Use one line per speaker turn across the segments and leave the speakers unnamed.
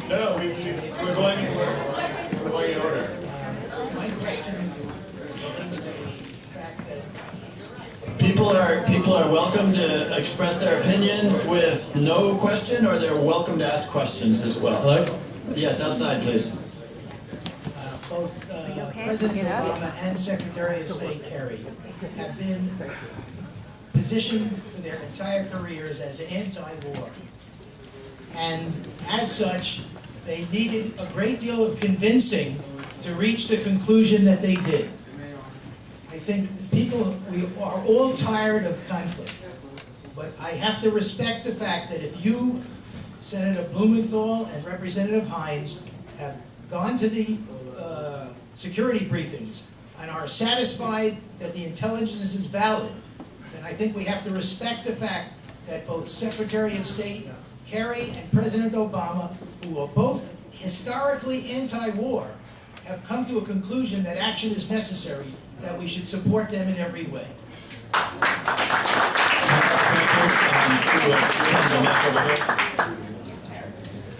No, we're going in order.
My question relates to the fact that
People are welcome to express their opinions with no question, or they're welcome to ask questions as well.
Hello?
Yes, outside, please.
both President Obama and Secretary of State Kerry have been positioned for their entire careers as anti-war. And as such, they needed a great deal of convincing to reach the conclusion that they did. I think we are all tired of conflict, but I have to respect the fact that if you, Senator Blumenthal and Representative Hines, have gone to the security briefings and are satisfied that the intelligence is valid, then I think we have to respect the fact that both Secretary of State Kerry and President Obama, who are both historically anti-war, have come to a conclusion that action is necessary, that we should support them in every way.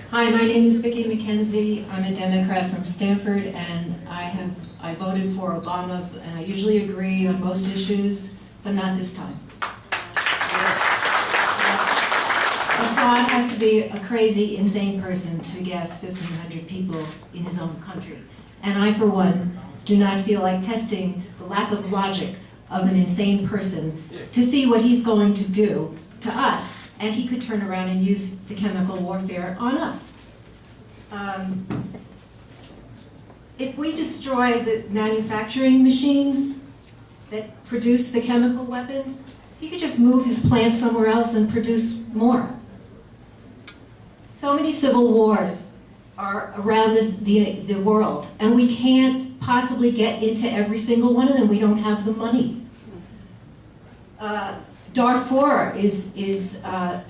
Hi, my name is Vicki McKenzie. I'm a Democrat from Stanford, and I voted for Obama, and I usually agree on most issues, but not this time. Assad has to be a crazy, insane person to gas 1,500 people in his own country. And I, for one, do not feel like testing the lack of logic of an insane person to see what he's going to do to us, and he could turn around and use the chemical warfare on us. If we destroy the manufacturing machines that produce the chemical weapons, he could just move his plant somewhere else and produce more. So many civil wars are around the world, and we can't possibly get into every single one of them. We don't have the money. Darfur is a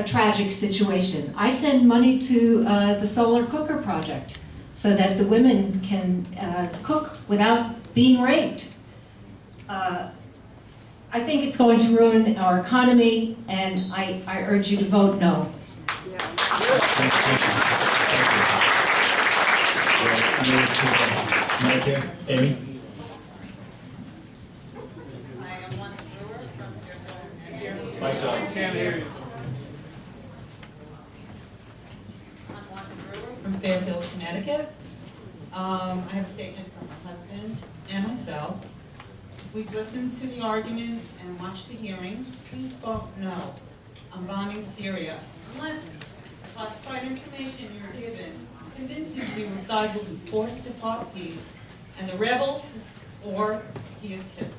tragic situation. I send money to the solar cooker project so that the women can cook without being raped. I think it's going to ruin our economy, and I urge you to vote no.
Mike here, Amy. Mike's on. Can't hear you.
From Fairfield, Connecticut. I have a statement from my husband and myself. We've listened to the arguments and watched the hearings. Please vote no on bombing Syria unless classified information you're given convinces you Assad will be forced to talk peace and the rebels, or he is killed.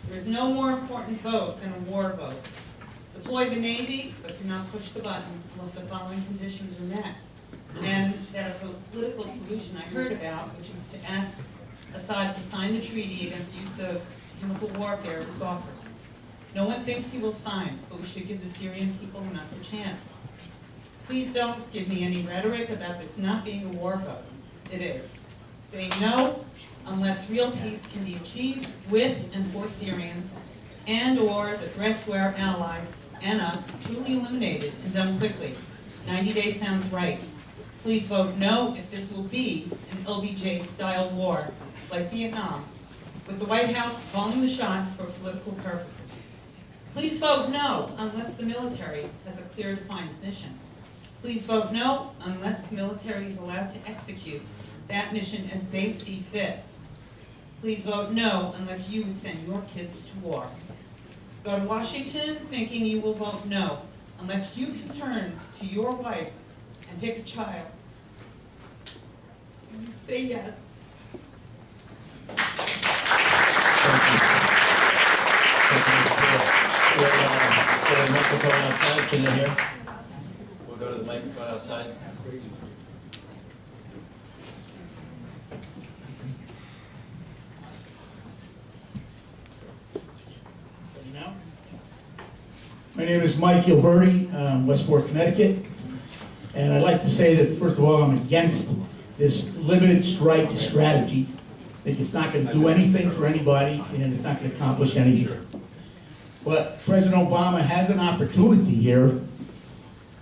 There is no more important vote than a war vote. Deploy the Navy, but do not push the button unless the following conditions are met. And that a political solution I heard about, which is to ask Assad to sign the treaty against the use of chemical warfare, is offered. No one thinks he will sign, but we should give the Syrian people and us a chance. Please don't give me any rhetoric about this not being a war vote. It is. Say no unless real peace can be achieved with and for Syrians, and or the threat to our allies and us truly eliminated and done quickly. 90 days sounds right. Please vote no if this will be an LBJ-style war, like Vietnam, with the White House calling the shots for political purposes. Please vote no unless the military has a clear defined mission. Please vote no unless the military is allowed to execute that mission as they see fit. Please vote no unless you would send your kids to war. Go to Washington thinking you will vote no unless you can turn to your wife and pick a child. And say yes.
We'll go to the microphone outside. Can you hear? We'll go to the microphone outside.
My name is Mike Gilberti, Westport, Connecticut, and I'd like to say that, first of all, I'm against this limited strike strategy. I think it's not going to do anything for anybody, and it's not going to accomplish anything. But President Obama has an opportunity here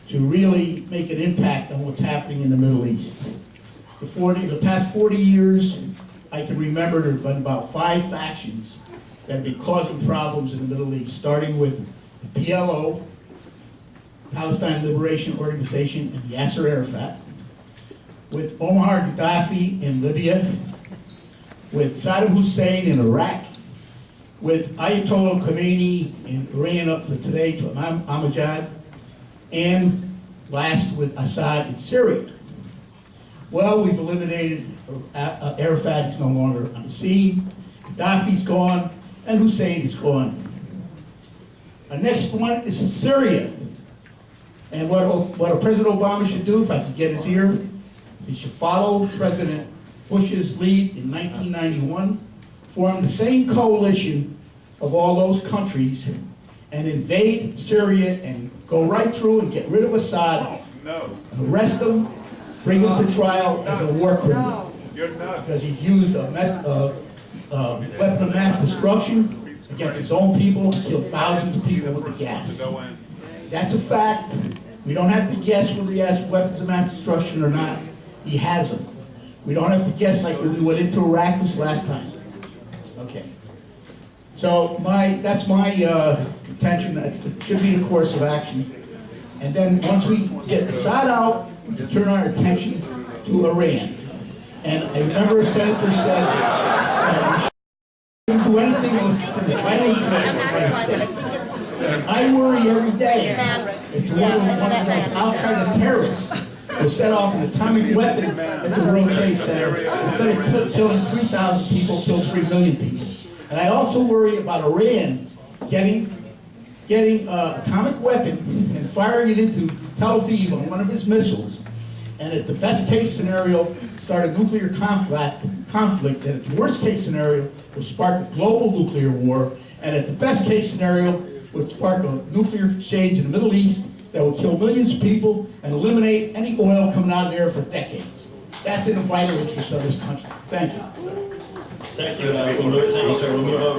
to really make an impact on what's happening in the Middle East. The past 40 years, I can remember there have been about 5 factions that have been causing problems in the Middle East, starting with the PLO, Palestine Liberation Organization, and Yasser Arafat, with Omar Gaddafi in Libya, with Saddam Hussein in Iraq, with Ayatollah Khomeini in Iran up to today, to Ahmadinejad, and last with Assad in Syria. Well, we've eliminated Arafat, is no longer on the scene, Gaddafi's gone, and Hussein is gone. Our next one is in Syria. And what President Obama should do, if I could get his ear, is he should follow President Bush's lead in 1991, form the same coalition of all those countries, and invade Syria and go right through and get rid of Assad, arrest him, bring him to trial as a war criminal. Because he's used a weapon of mass destruction against his own people, killed thousands of people with the gas. That's a fact. We don't have to guess whether he has weapons of mass destruction or not. He has them. We don't have to guess like when we went into Iraq this last time. Okay. So that's my contention. That should be the course of action. And then once we get Assad out, we can turn our attention to Iran. And I remember a senator said that we shouldn't do anything to the violence of the United States. And I worry every day as to whether one of those al-Qaeda terrorists will set off an atomic weapon at the World Trade Center, instead of killing 3,000 people, kill 3 million people. And I also worry about Iran getting atomic weapon and firing it into Tel Aviv on one of his missiles, and at the best case scenario, start a nuclear conflict, and at the worst case scenario, will spark a global nuclear war, and at the best case scenario, would spark a nuclear exchange in the Middle East that will kill millions of people and eliminate any oil coming out of there for decades. That's in the vital interest of this country. Thank you.
Thank you, sir. We'll move over.